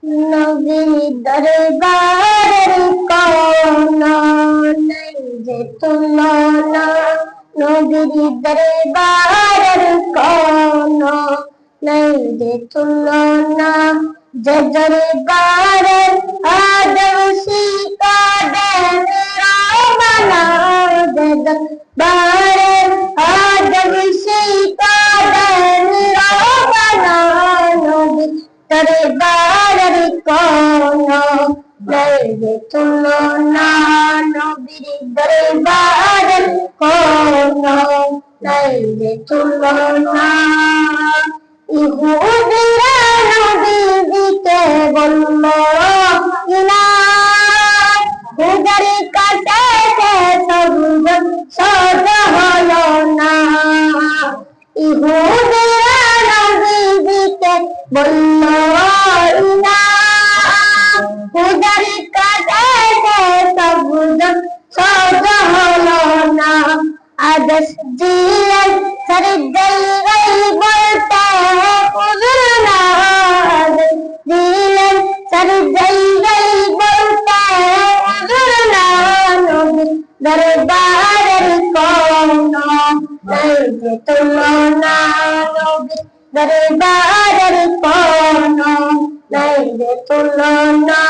নবীর দরবারের কোনো নাই যে তুলনা, নবীর দরবারের কোনো নাই যে তুলনা। যে দরবারে আদম শিকাদেন রবানা, যে দরবারে আদম শিকাদেন রবানা, নবীর দরবারের কোনো নাই যে তুলনা, নবীর দরবারের কোনো নাই যে তুলনা। ইহুদিরা নবীজিকে বলল ইলাহ, হুদার কাছে সবুজ সদ হলো না। ইহুদিরা নবীজিকে বলল ইলাহ, হুদার কাছে সবুজ সদ হলো না। আদেশ দিলেন সর জায়গায় বলতে হুজুর না, আদেশ দিলেন সর জায়গায় বলতে হুজুর না, নবীর দরবারের কোনো নাই যে তুলনা, নবীর দরবারের কোনো নাই যে তুলনা।